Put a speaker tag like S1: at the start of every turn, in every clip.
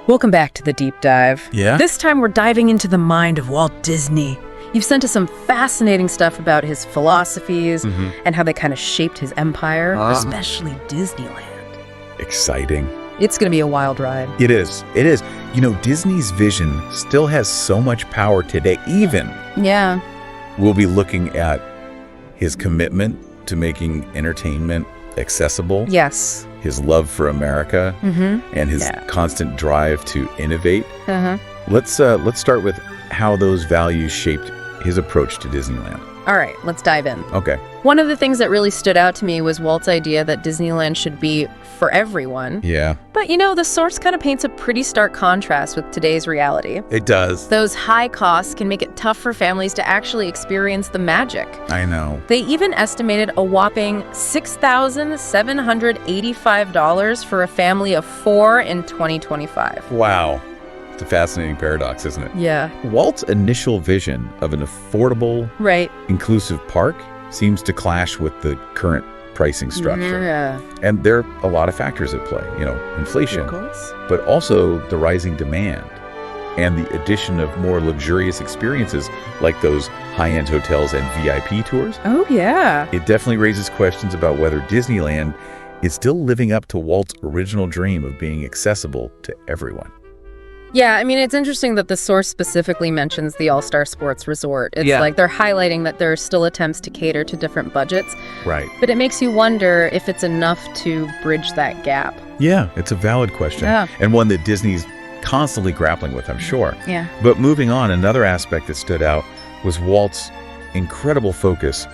S1: Welcome back to the deep dive.
S2: Yeah?
S1: This time we're diving into the mind of Walt Disney. You've sent us some fascinating stuff about his philosophies and how they kind of shaped his empire, especially Disneyland.
S2: Exciting.
S1: It's going to be a wild ride.
S2: It is. It is. You know, Disney's vision still has so much power today. Even
S1: Yeah.
S2: we'll be looking at his commitment to making entertainment accessible,
S1: Yes.
S2: his love for America, and his constant drive to innovate. Let's start with how those values shaped his approach to Disneyland.
S1: All right, let's dive in.
S2: Okay.
S1: One of the things that really stood out to me was Walt's idea that Disneyland should be for everyone.
S2: Yeah.
S1: But, you know, the source kind of paints a pretty stark contrast with today's reality.
S2: It does.
S1: Those high costs can make it tough for families to actually experience the magic.
S2: I know.
S1: They even estimated a whopping $6,785 for a family of 4 in 2025.
S2: Wow. It's a fascinating paradox, isn't it?
S1: Yeah.
S2: Walt's initial vision of an affordable,
S1: Right.
S2: inclusive park seems to clash with the current pricing structure.
S1: Yeah.
S2: And there are a lot of factors at play, you know, inflation,
S1: Of course.
S2: but also the rising demand and the addition of more luxurious experiences like those high-end hotels and VIP tours.
S1: Oh, yeah.
S2: It definitely raises questions about whether Disneyland is still living up to Walt's original dream of being accessible to everyone.
S1: Yeah, I mean, it's interesting that the source specifically mentions the All-Star Sports Resort. It's like they're highlighting that there are still attempts to cater to different budgets.
S2: Right.
S1: But it makes you wonder if it's enough to bridge that gap.
S2: Yeah, it's a valid question.
S1: Yeah.
S2: And one that Disney's constantly grappling with, I'm sure.
S1: Yeah.
S2: But moving on, another aspect that stood out was Walt's incredible focus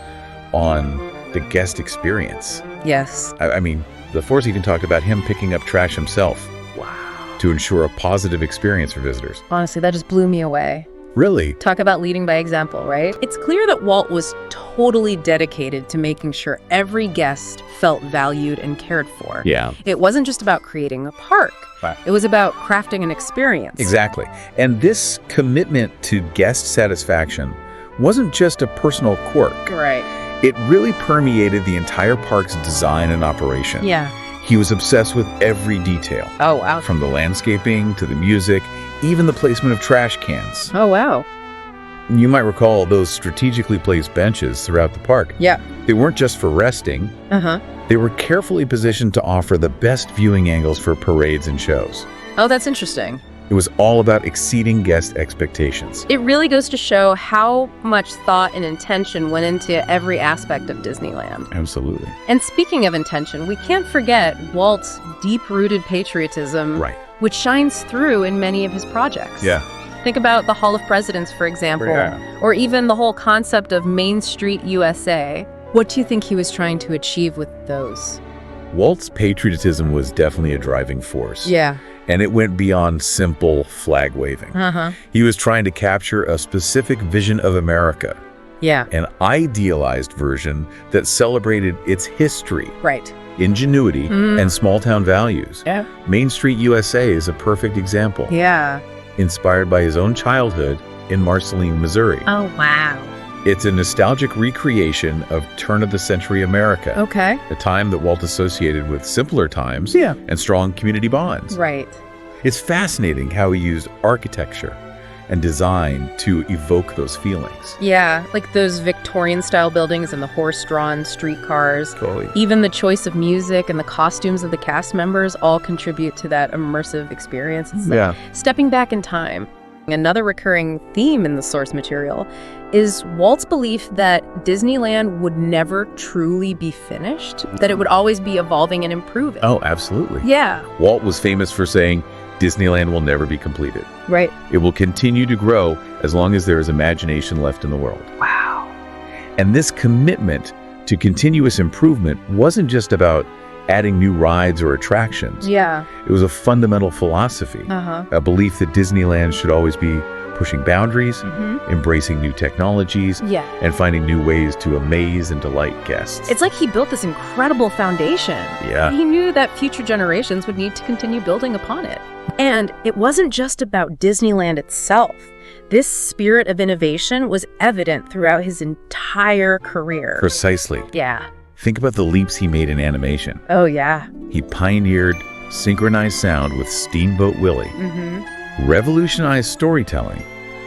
S2: on the guest experience.
S1: Yes.
S2: I mean, the Force even talked about him picking up trash himself. Wow. To ensure a positive experience for visitors.
S1: Honestly, that just blew me away.
S2: Really?
S1: Talk about leading by example, right? It's clear that Walt was totally dedicated to making sure every guest felt valued and cared for.
S2: Yeah.
S1: It wasn't just about creating a park.
S2: Right.
S1: It was about crafting an experience.
S2: Exactly. And this commitment to guest satisfaction wasn't just a personal quirk.
S1: Right.
S2: It really permeated the entire park's design and operation.
S1: Yeah.
S2: He was obsessed with every detail.
S1: Oh, wow.
S2: From the landscaping to the music, even the placement of trash cans.
S1: Oh, wow.
S2: You might recall those strategically placed benches throughout the park.
S1: Yeah.
S2: They weren't just for resting. They were carefully positioned to offer the best viewing angles for parades and shows.
S1: Oh, that's interesting.
S2: It was all about exceeding guest expectations.
S1: It really goes to show how much thought and intention went into every aspect of Disneyland.
S2: Absolutely.
S1: And speaking of intention, we can't forget Walt's deep-rooted patriotism,
S2: Right.
S1: which shines through in many of his projects.
S2: Yeah.
S1: Think about the Hall of Presidents, for example,
S2: Yeah.
S1: or even the whole concept of Main Street USA. What do you think he was trying to achieve with those?
S2: Walt's patriotism was definitely a driving force.
S1: Yeah.
S2: And it went beyond simple flag waving. He was trying to capture a specific vision of America,
S1: Yeah.
S2: an idealized version that celebrated its history,
S1: Right.
S2: ingenuity, and small-town values.
S1: Yeah.
S2: Main Street USA is a perfect example,
S1: Yeah.
S2: inspired by his own childhood in Marceline, Missouri.
S1: Oh, wow.
S2: It's a nostalgic recreation of turn-of-the-century America,
S1: Okay.
S2: a time that Walt associated with simpler times and strong community bonds.
S1: Right.
S2: It's fascinating how he used architecture and design to evoke those feelings.
S1: Yeah, like those Victorian-style buildings and the horse-drawn streetcars.
S2: Totally.
S1: Even the choice of music and the costumes of the cast members all contribute to that immersive experience. It's like stepping back in time. Another recurring theme in the source material is Walt's belief that Disneyland would never truly be finished, that it would always be evolving and improving.
S2: Oh, absolutely.
S1: Yeah.
S2: Walt was famous for saying, Disneyland will never be completed.
S1: Right.
S2: It will continue to grow as long as there is imagination left in the world.
S1: Wow.
S2: And this commitment to continuous improvement wasn't just about adding new rides or attractions.
S1: Yeah.
S2: It was a fundamental philosophy, a belief that Disneyland should always be pushing boundaries, embracing new technologies, and finding new ways to amaze and delight guests.
S1: It's like he built this incredible foundation.
S2: Yeah.
S1: He knew that future generations would need to continue building upon it. And it wasn't just about Disneyland itself. This spirit of innovation was evident throughout his entire career.
S2: Precisely.
S1: Yeah.
S2: Think about the leaps he made in animation.
S1: Oh, yeah.
S2: He pioneered synchronized sound with Steamboat Willie, revolutionized storytelling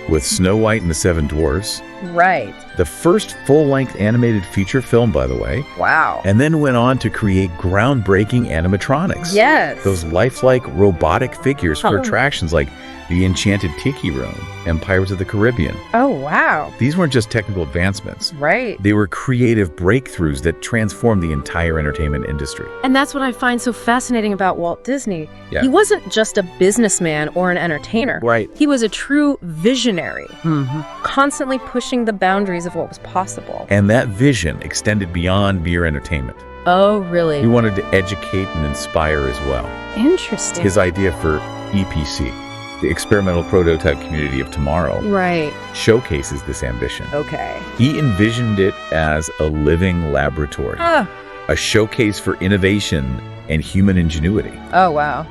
S2: with Snow White and the Seven Dwarfs.
S1: Right.
S2: The first full-length animated feature film, by the way.
S1: Wow.
S2: And then went on to create groundbreaking animatronics.
S1: Yes.
S2: Those lifelike robotic figures for attractions like the Enchanted Tiki Room and Pirates of the Caribbean.
S1: Oh, wow.
S2: These weren't just technical advancements.
S1: Right.
S2: They were creative breakthroughs that transformed the entire entertainment industry.
S1: And that's what I find so fascinating about Walt Disney.
S2: Yeah.
S1: He wasn't just a businessman or an entertainer.
S2: Right.
S1: He was a true visionary, constantly pushing the boundaries of what was possible.
S2: And that vision extended beyond mere entertainment.
S1: Oh, really?
S2: He wanted to educate and inspire as well.
S1: Interesting.
S2: His idea for EPC, the Experimental Prototype Community of Tomorrow,
S1: right,
S2: showcases this ambition.
S1: Okay.
S2: He envisioned it as a living laboratory, a showcase for innovation and human ingenuity.
S1: Oh, wow.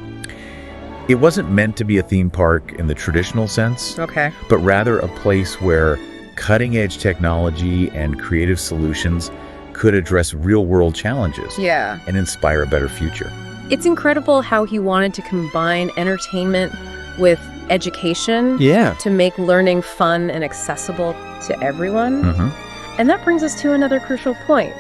S2: It wasn't meant to be a theme park in the traditional sense,
S1: Okay.
S2: but rather a place where cutting-edge technology and creative solutions could address real-world challenges and inspire a better future.
S1: It's incredible how he wanted to combine entertainment with education to make learning fun and accessible to everyone. And that brings us to another crucial point.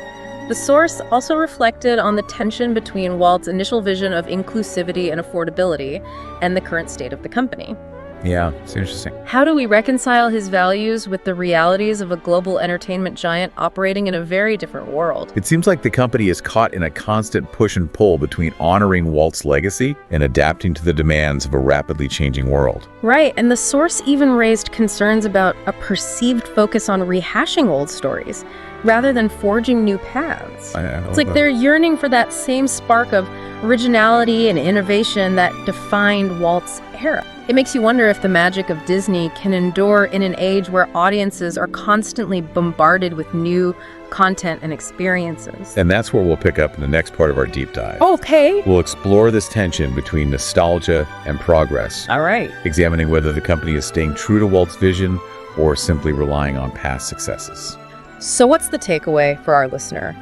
S1: The source also reflected on the tension between Walt's initial vision of inclusivity and affordability and the current state of the company.
S2: Yeah, it's interesting.
S1: How do we reconcile his values with the realities of a global entertainment giant operating in a very different world?
S2: It seems like the company is caught in a constant push and pull between honoring Walt's legacy and adapting to the demands of a rapidly changing world.
S1: Right, and the source even raised concerns about a perceived focus on rehashing old stories rather than forging new paths. It's like they're yearning for that same spark of originality and innovation that defined Walt's era. It makes you wonder if the magic of Disney can endure in an age where audiences are constantly bombarded with new content and experiences.
S2: And that's where we'll pick up in the next part of our deep dive.
S1: Okay.
S2: We'll explore this tension between nostalgia and progress.
S1: All right.
S2: Examining whether the company is staying true to Walt's vision or simply relying on past successes.
S1: So what's the takeaway for our listener?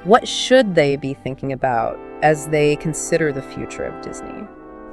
S1: What should they be thinking about as they consider the future of Disney?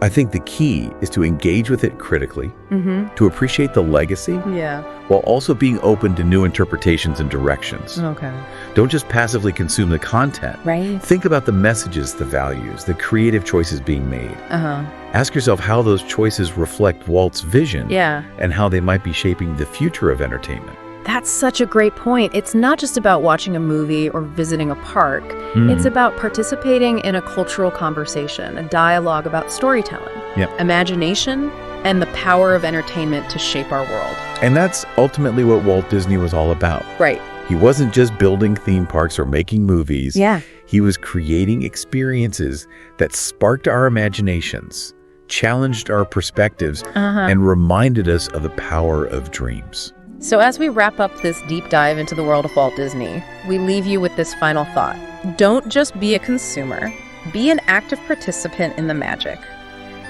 S2: I think the key is to engage with it critically, to appreciate the legacy, while also being open to new interpretations and directions.
S1: Okay.
S2: Don't just passively consume the content.
S1: Right.
S2: Think about the messages, the values, the creative choices being made. Ask yourself how those choices reflect Walt's vision and how they might be shaping the future of entertainment.
S1: That's such a great point. It's not just about watching a movie or visiting a park. It's about participating in a cultural conversation, a dialogue about storytelling, imagination, and the power of entertainment to shape our world.
S2: And that's ultimately what Walt Disney was all about.
S1: Right.
S2: He wasn't just building theme parks or making movies. He was creating experiences that sparked our imaginations, challenged our perspectives, and reminded us of the power of dreams.
S1: So as we wrap up this deep dive into the world of Walt Disney, we leave you with this final thought. Don't just be a consumer. Be an active participant in the magic.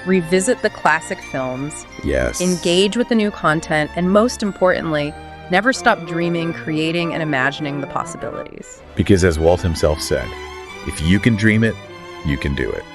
S1: Revisit the classic films.
S2: Yes.
S1: Engage with the new content. And most importantly, never stop dreaming, creating, and imagining the possibilities.
S2: Because as Walt himself said, if you can dream it, you can do it.